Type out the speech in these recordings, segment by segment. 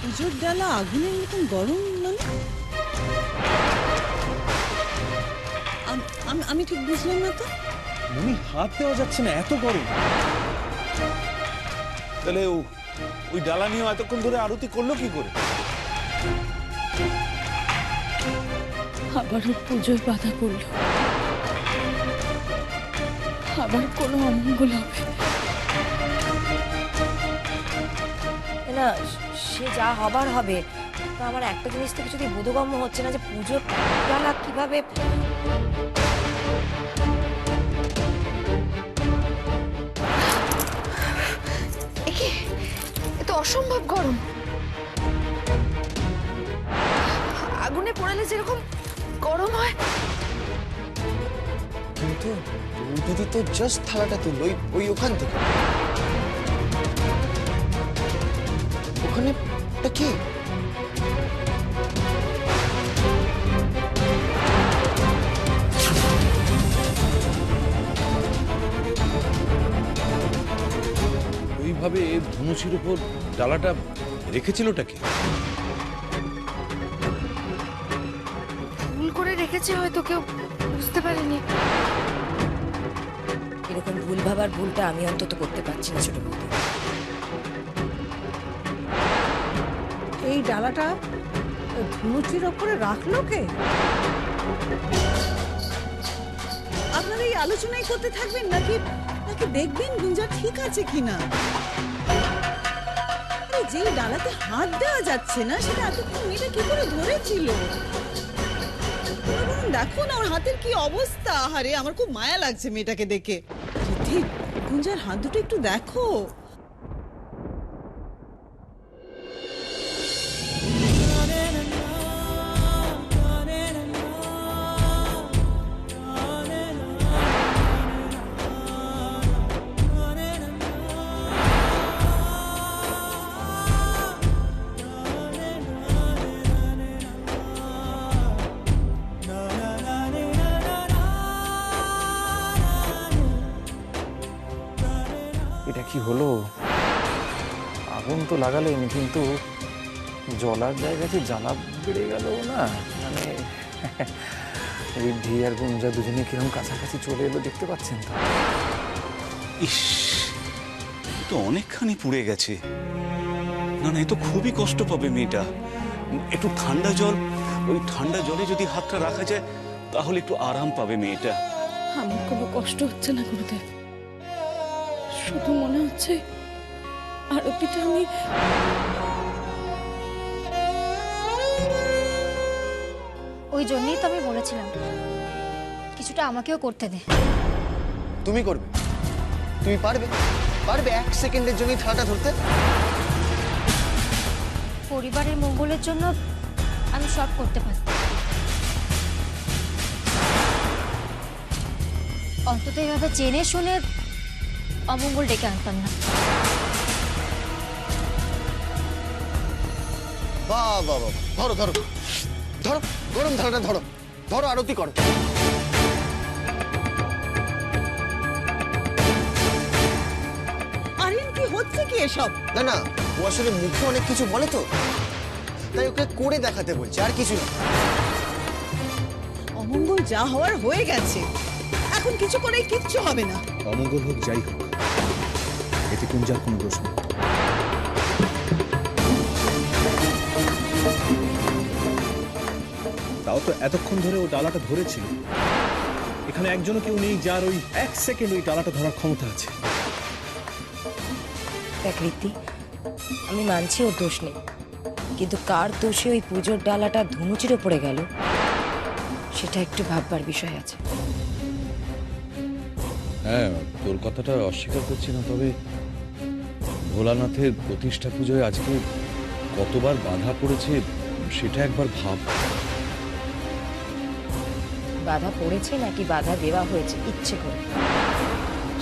পুজোর ডালা আগুনের মতন গরম মানে? আমি ঠিক বুঝলাম না তো। মনি, হাত দেওয়া যাচ্ছে না, এত গরম। তাহলে ওই ডালা নিয়ে এতক্ষণ ধরে আরতি করলো কি করে? আবারও পুজোয় বাধা পড়ল, আবার কোনো অমঙ্গল হবে না। সে যা হবার হবে। তো আমার একটা জিনিস তো কিছুতেই বোধগম্য হচ্ছে না যে পুজোর ডালা কিভাবে। এ তো অসম্ভব গরম। আগুনে পোড়ালে যেরকম গরম হয়। কিন্তু দিদি তো জাস্ট থালাটা তুললো ওই ওখান থেকে। ওখানে ওটা কি? ওইভাবে ধনুচির উপর ডালাটা রেখেছিলটা কি? ভুল করে রেখেছে হয়তো, কেউ বুঝতে পারেনি। এরকম ভুল ভাবার ভুলটা আমি অন্তত করতে পারছি না ছোট বৌদি। এই ডালাটা ধনুচির ওপরে রাখলো কে? আপনারা এই আলোচনাই করতে থাকবেন নাকি নাকি দেখবেন গুঞ্জা ঠিক আছে কিনা? যেই ডালাতে হাত দেওয়া যাচ্ছে না সেটা এতক্ষণ মেয়েটা কি করে ধরেছিল? দেখো না ওর হাতের কি অবস্থা। আরে আমার খুব মায়া লাগছে মেয়েটাকে দেখে। ঠিক গুঞ্জার হাত দুটো একটু দেখো। এটা কি হলো? আগুন তো লাগালেন, কিন্তু জ্বলার জায়গাতে জ্বালা বেড়ে গেল না? মানে ঋদ্ধি আর গুঞ্জা দুজনে কিরকম কাছাকাছি চলে এলো দেখতে পাচ্ছেন তো? ইস, এ তো অনেকখানি পুড়ে গেছে। না না, এ তো খুবই কষ্ট পাবে মেয়েটা। একটু ঠান্ডা জল, ওই ঠান্ডা জলে যদি হাতটা রাখা যায় তাহলে একটু আরাম পাবে মেয়েটা। আমার কোনো কষ্ট হচ্ছে না গুরুদেব, শুধু মনে হচ্ছে আরতিটা আমি ওই জন্যই তো আমি বলেছিলাম কিছুটা আমাকেও করতে দে। তুমি করবে? তুমি পারবে? পারবে 1 সেকেন্ডের জন্য থালাটা ধরতে? পরিবারের মঙ্গলের জন্য আমি সব করতে পারি, অন্তত এভাবে জেনে শুনে অমঙ্গল ডেকে আনতাম না। বাহ বাহ বাহ, ধরো ধরো ধরো, গরম থালাটা ধরো, ধরো আরতি করো। আরিয়ান কি হচ্ছে কি এসব? না না, ও আসলে মুখে অনেক কিছু বলে তো, তাই ওকে করে দেখাতে বলছে, আর কিছু না। অমঙ্গল যা হওয়ার হয়ে গেছে, এখন কিছু করে কিচ্ছু হবে না। অমঙ্গল হোক যাই হোক, এতে কুঞ্জার কোনো দোষ নেই। তাও তো এতক্ষণ ধরে ও ডালাটা ধরেছিল। এখানে একজনও কেউ নেই যার ওই 1 সেকেন্ড ওই ডালাটা ধরার ক্ষমতা আছে। দেখ রীতি, আমি মানছি ওর দোষ নেই, কিন্তু কার দোষে ওই পুজোর ডালাটা ধনুচির ওপরে গেল সেটা একটু ভাববার বিষয় আছে। হ্যাঁ, তোর কথাটা অস্বীকার করছি না, তবে ভোলানাথের প্রতিষ্ঠা পুজোয় আজকে কতবার বাধা পড়েছে সেটা একবার ভাব। বাধা পড়েছে নাকি বাধা দেওয়া হয়েছে ইচ্ছে করে,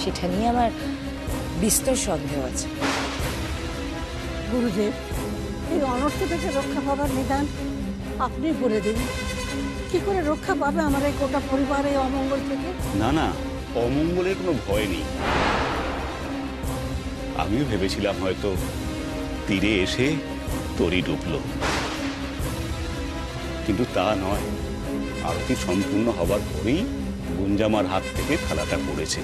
সেটা নিয়ে আমার বিস্তর সন্দেহ আছে। গুরুদেব, এই অনর্থ থেকে রক্ষা পাবার নিদান আপনি বলে দিন। কি করে রক্ষা পাবে আমার এই গোটা পরিবার এই অমঙ্গল থেকে? না না, অমঙ্গলের কোনো ভয় নেই। আমিও ভেবেছিলাম হয়তো তীরে এসে তোরই ডুবলো। কিন্তু তা নয়, আরতি সম্পূর্ণ হবার পরেই গুঞ্জামার হাত থেকে থালাটা পড়েছে।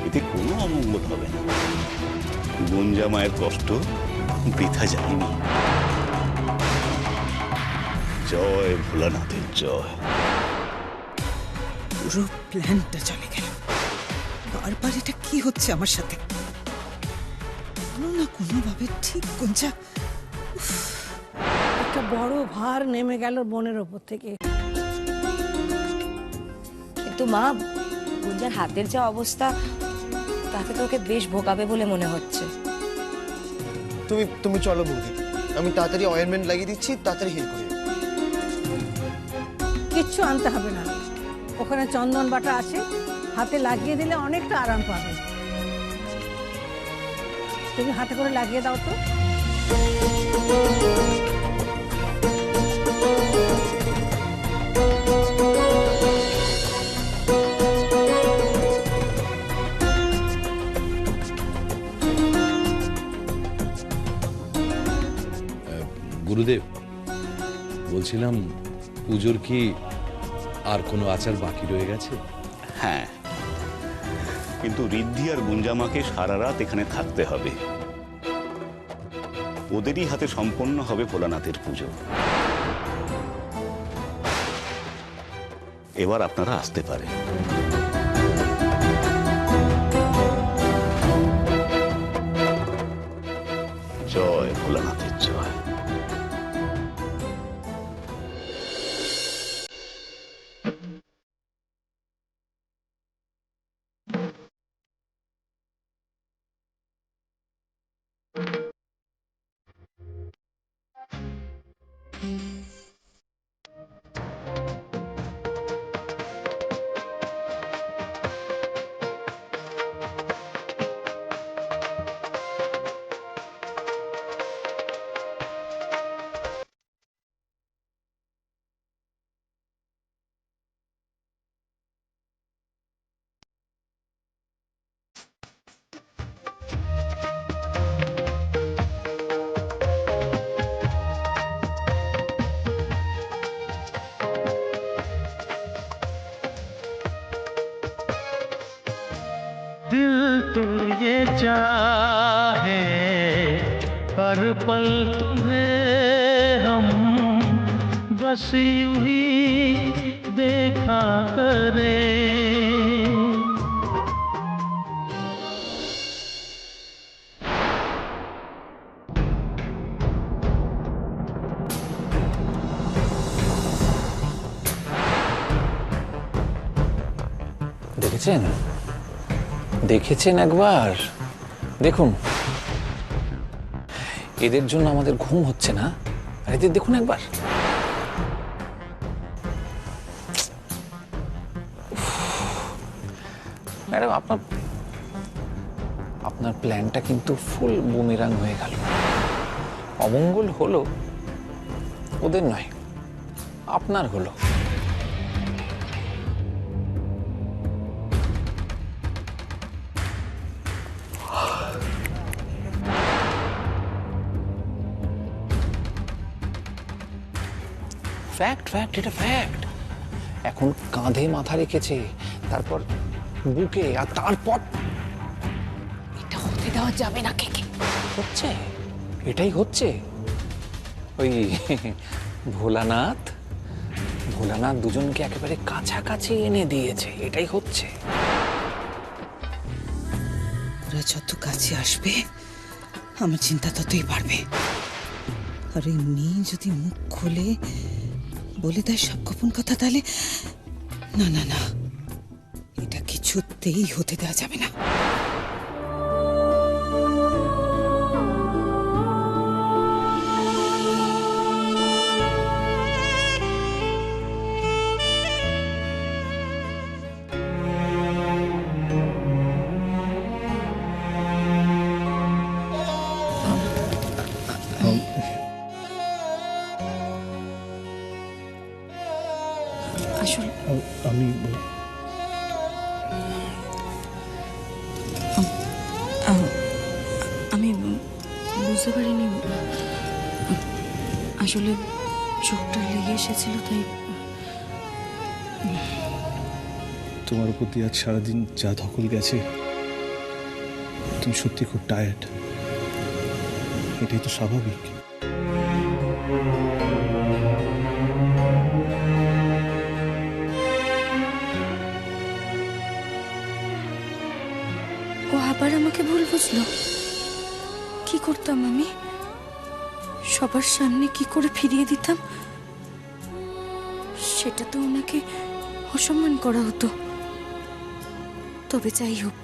এতে কোনো অমঙ্গল হবে না, গুঞ্জামায়ের কষ্ট বৃথা যায়নি। জয় ভোলানাথের জয়। পুরো প্ল্যানটা চলে গেল। বারবার এটা কি হচ্ছে আমার সাথে? কোনো না কোনোভাবে ঠিক গুঞ্জা। একটা বড় ভার নেমে গেল বোনের ওপর থেকে। কিন্তু মা, গুঞ্জার হাতের যা অবস্থা, তাকে তোকে বেশ ভোগাবে বলে মনে হচ্ছে। তুমি চলো বৌদি, আমি তাড়াতাড়ি অয়েনমেন্ট লাগিয়ে দিচ্ছি, তাড়াতাড়ি হিল করে। কিচ্ছু আনতে হবে না, ওখানে চন্দন বাটা আছে, হাতে লাগিয়ে দিলে অনেকটা আরাম পাবে। তুমি হাতে করে লাগিয়ে দাও তো। গুরুদেব, বলছিলাম পুজোর কি আর কোনো আচার বাকি রয়ে গেছে? হ্যাঁ, কিন্তু ঋদ্ধি আর গুঞ্জামাকে সারা রাত এখানে থাকতে হবে। ওদেরই হাতে সম্পন্ন হবে ভোলানাথের পুজো। এবার আপনারা আসতে পারেন। জয় ভোলানাথের জয়। दिल तो ये चाहे हर पल तुम्हें हम बस यूं ही देखा करें। দেখেছেন একবার? দেখুন, এদের জন্য আমাদের ঘুম হচ্ছে না, আর এদের দেখুন একবার। ম্যাডাম, আপনার প্ল্যানটা কিন্তু ফুল বুমেরাং হয়ে গেল। অমঙ্গল হলো ওদের নয়, আপনার হলো। ফ্যাক্ট, এটা ফ্যাক্ট। এখন কাঁধে মাথা রেখেছে, তারপর বুকে, আর তারপর এটা হতে দেওয়া যাবে না। কে হচ্ছে? এটাই হচ্ছে। ওই ভোলানাথ দুজনকে একেবারে কাছাকাছি এনে দিয়েছে, এটাই হচ্ছে। ওরা যত কাছে আসবে আমার চিন্তা ততই বাড়বে। আর এই মেয়ে যদি মুখ খোলে বলে দেয় সব গোপন কথা, তাহলে না না না, এটা কিছুতেই হতে দেওয়া যাবে না। আমি আমি বুঝতে পারিনি, আসলে চোখটা লেগে এসেছিল, তাই। তোমার উপর দিয়ে আজ সারাদিন যা ধকল গেছে, তুমি সত্যি খুব টায়ার্ড। এটাই তো স্বাভাবিক। ও আবার আমাকে ভুল বুঝলো। কি করতাম আমি? সবার সামনে কি করে ফিরিয়ে দিতাম? সেটা তো ওনাকে অসম্মান করা হতো। তবে যাই হোক,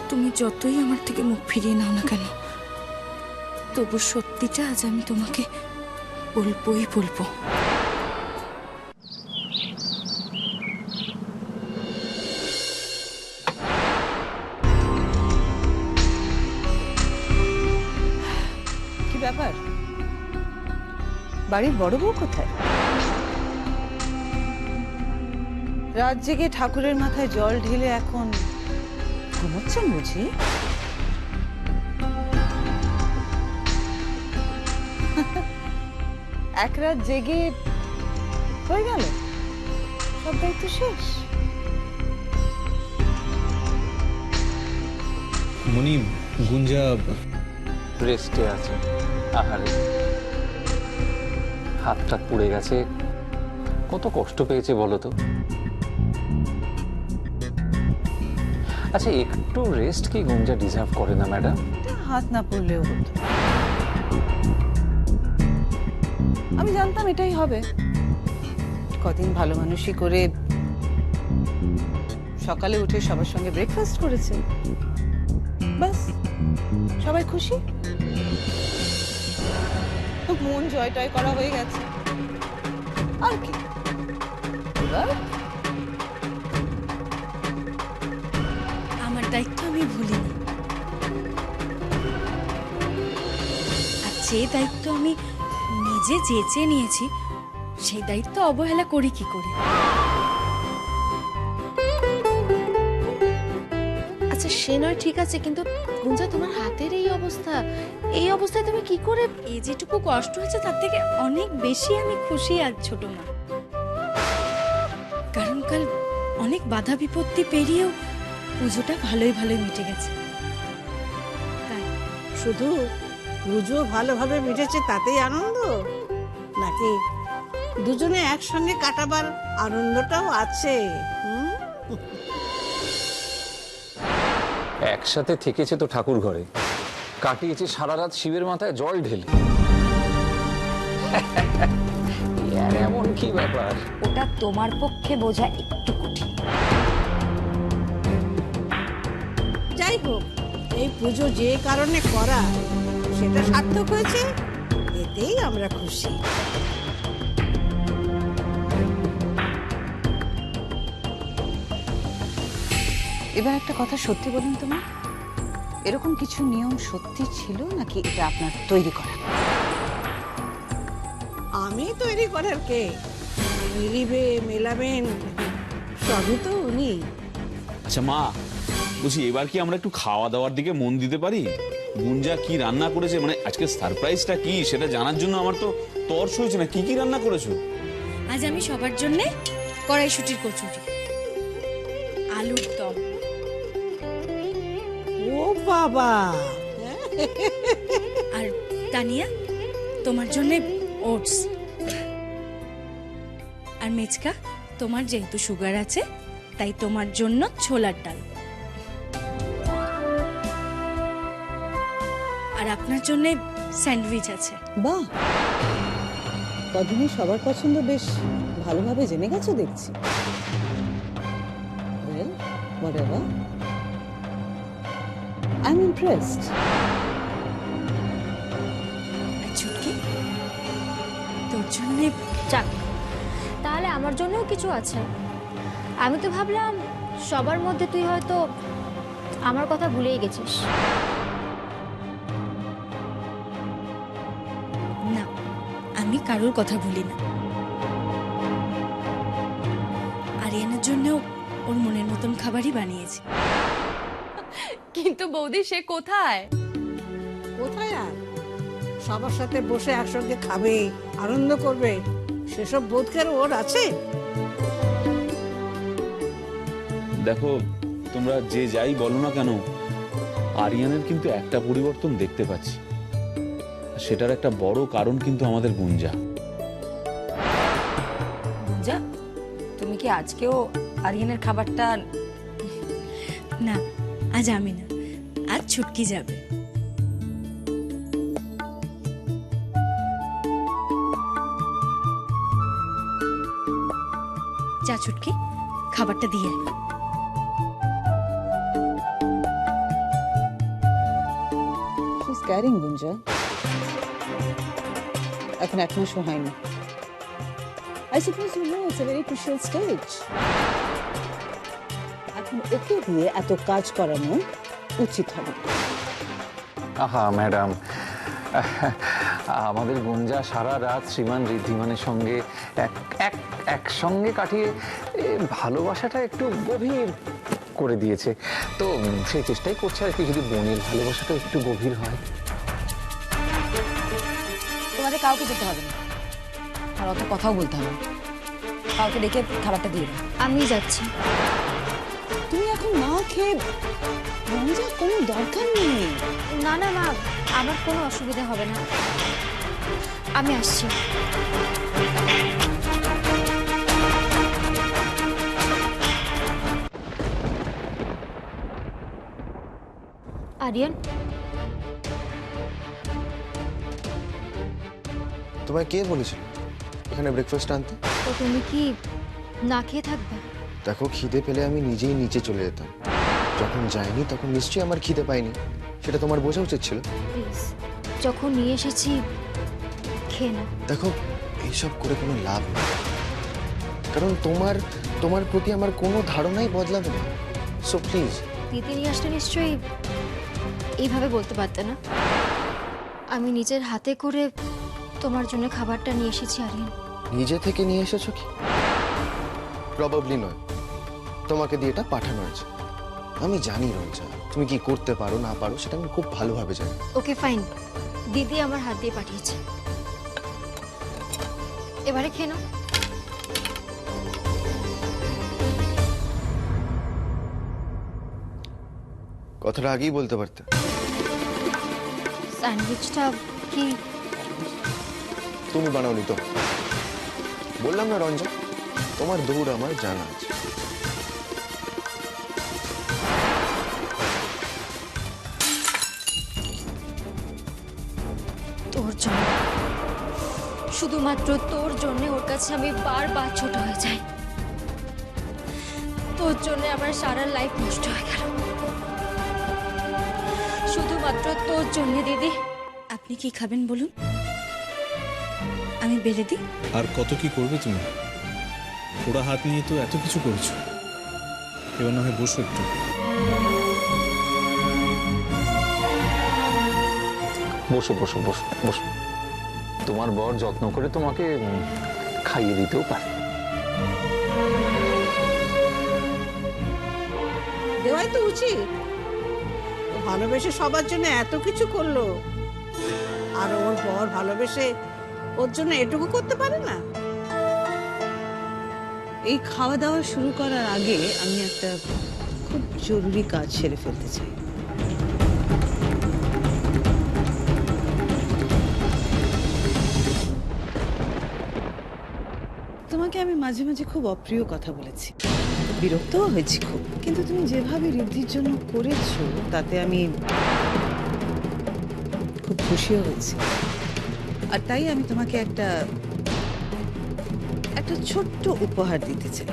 তুমি যতই আমার থেকে মুখ ফিরিয়ে নাও না কেন, তবু সত্যিটা আজ আমি তোমাকে বলবোই বলবো। কি ব্যাপার, বাড়ির বড় বউ কোথায়? রাত জেগে ঠাকুরের মাথায় জল ঢেলে এখন ঘুমোচ্ছেন বুঝি? এক রাত জেগে হয়ে গেল, সব দায়িত্ব শেষ। মনি, গুঞ্জা রেস্টে আছে। আহারে, হাতটা পুড়ে গেছে, কত কষ্ট পেয়েছে বলো তো। আচ্ছা, একটু রেস্ট কি গুঞ্জা ডিজার্ভ করে না ম্যাডাম? হাত না পড়লেও হতো। আমি জানতাম এটাই হবে। কদিন ভালো মানুষই করে সকালে উঠে সবার সঙ্গে ব্রেকফাস্ট করেছে, বাস সবাই খুশি, মন জয় টয় করা হয়ে গেছে। আর কি, এবার আমার দায়িত্ব আমি ভুলিনি, আর যে দায়িত্ব আমি নিজে যেচে নিয়েছি, সেই দায়িত্ব অবহেলা করি কি করে? আচ্ছা সে নয় ঠিক আছে, কিন্তু গুঞ্জা তোমার হাতের এই অবস্থা, এই অবস্থায় তুমি কি করে? এই যেটুকু কষ্ট হয়েছে তার থেকে অনেক বেশি আমি খুশি আজ ছোট মা, কারণ কাল অনেক বাধা বিপত্তি পেরিয়েও পুজোটা ভালোই ভালোই মিটে গেছে। শুধু পুজো ভালোভাবে মিটেছে তাতেই আনন্দ, নাকি দুজনে একসঙ্গে কাটাবার আনন্দটাও আছে? একসাথে থেকেছে তো ঠাকুর ঘরে, কাটিয়েছে সারা রাত শিবের মাথায় জল ঢেলে। আর এমন কি ব্যাপার? ওটা তোমার পক্ষে বোঝা একটু কঠিন। যাই হোক, এই পুজো যে কারণে করা সেটা সার্থক হয়েছে, এতেই আমরা খুশি। এবার একটা কথা সত্যি বলুন তো মা, এরকম কিছু নিয়ম সত্যি ছিল নাকি এটা আপনার তৈরি করা? আমি তৈরি করার কে? মিলিবে মেলাবেন সবই তো উনি। আচ্ছা মা, বলছি এবার কি আমরা একটু খাওয়া দাওয়ার দিকে মন দিতে পারি? গুঞ্জা কি রান্না করেছে, মানে আজকে সারপ্রাইজটা কি সেটা জানার জন্য আমার তো তর্স হয়েছে না। কি কি রান্না করেছো? আজ আমি সবার জন্য কড়াইশুটির কচুরি, আলুর দম। ও বাবা! আর তানিয়া, তোমার জন্য ওটস। আর মেচকা, তোমার যেহেতু সুগার আছে তাই তোমার জন্য ছোলার ডাল। আর আপনার জন্য স্যান্ডউইচ আছে। বাহ, কদিনই সবার পছন্দ বেশ ভালোভাবে জেনে গেছো দেখছি। Well, whatever. I'm impressed. আর ছুটকি, তোর জন্য যাক, তাহলে আমার জন্যও কিছু আছে। আমি তো ভাবলাম সবার মধ্যে তুই হয়তো আমার কথা ভুলেই গেছিস। না, আমি কারোর কথা ভুলি না। আরিয়ানের জন্যও ওর মনের মতন খাবারই বানিয়েছি। কিন্তু বৌদি সে কোথায়? কোথায় আর সবার সাথে বসে একসঙ্গে খাবে, আনন্দ করবে, সেসব বোধকের ওর আছে? দেখো, তোমরা যে যাই বলো না কেন, আরিয়ানের কিন্তু একটা পরিবর্তন দেখতে পাচ্ছি। সেটার একটা বড় কারণ কিন্তু আমাদের গুঞ্জা। গুঞ্জা, তুমি কি আজকেও আরিয়ানের খাবারটা? না, আজ আমি না, আজ ছুটকি যাবে। যা ছুটকি, খাবারটা দিয়ে আয়। She's carrying Gunja. এখন 1 মাসও হয়নি। I suppose you know it's a very crucial stage. এখন ওকে দিয়ে এত কাজ করানো উচিত হবে। আহা ম্যাডাম, আমাদের গুঞ্জা সারা রাত শ্রীমান ঋদ্ধিমানের সঙ্গে একসঙ্গে কাটিয়ে ভালোবাসাটা একটু গভীর করে দিয়েছে। তো সেই চেষ্টাই করছে আর কি, যদি বোনের ভালোবাসাটা একটু গভীর হয়। তোমাদের কাউকে যেতে হবে না, আর অত কথাও বলতে হবে না। কাউকে ডেকে খাবারটা দিয়ে দাও। আমি যাচ্ছি। তুমি এখন না খেয়ে গুঞ্জা, কোনো দরকার নেই। না না মা, আমার কোনো অসুবিধা হবে না, আমি আসছি। আরিয়ান, তোমায় কে বলেছিল এখানে ব্রেকফাস্ট আনতে? তো তুমি কি না খেয়ে থাকবে? দেখো, খিদে পেলে আমি নিজেই নিচে চলে যেতাম। যখন যাইনি তখন নিশ্চয়ই আমার খিদে পাইনি, সেটা তোমার বোঝা উচিত ছিল। প্লিজ, যখন নিয়ে এসেছি খেয়ে নাও। দেখো, এইসব করে কোনো লাভ নেই, কারণ তোমার প্রতি আমার কোনো ধারণাই বদলাবে না। So please. দিদি নিয়ে আসলে নিশ্চয়ই এইভাবে বলতে পারতে না। আমি নিজের হাতে করে তোমার জন্য খাবারটা নিয়ে এসেছি আরিয়ান। নিজে থেকে নিয়ে এসেছো কি? প্রবাবলি নয়, তোমাকে দিয়ে এটা পাঠানো আছে। আমি জানি রঞ্জা, তুমি কি করতে পারো না পারো সেটা আমি খুব ভালোভাবে জানি। ওকে ফাইন, দিদি আমার হাত দিয়ে পাঠিয়েছে, এবারে খেয়ে নাও। কথাটা আগেই বলতে পারতে। স্যান্ডউইচটা কি তুমি বানাওনি তো? বললাম না রঞ্জা, তোমার দৌড় আমার জানা আছে। তোর জন্য, শুধুমাত্র তোর জন্য ওর কাছে আমি বারবার ছোট হয়ে যাই। তোর জন্য আমার সারা লাইফ নষ্ট হয়ে গেল, শুধুমাত্র তোর জন্য। দিদি, আপনি কি খাবেন বলুন, আমি বেলে দিই। আর কত কি করবে তুমি? ওরা হাত নিয়ে তো এত কিছু করেছো, এবার না হয় বসো একটু। বসো বসো বসো বসো, তোমার বর যত্ন করে তোমাকে খাইয়ে দিতেও পারে। দেওয়াই তো উচিত। ও ভালোবেসে সবার জন্য এত কিছু করলো, আর ওর বর ভালোবেসে ওর জন্য এটুকু করতে পারে না? এই খাওয়া দাওয়া শুরু করার আগে আমি একটা খুব জরুরি কাজ সেরে ফেলতে চাই। তোমাকে আমি মাঝে মাঝে খুব অপ্রিয় কথা বলেছি, বিরক্তও হয়েছি খুব, কিন্তু তুমি যেভাবে ঋদ্ধির জন্য করেছো তাতে আমি খুব খুশিও হয়েছি। আর তাই আমি তোমাকে একটা ছোট্ট উপহার দিতে চাই।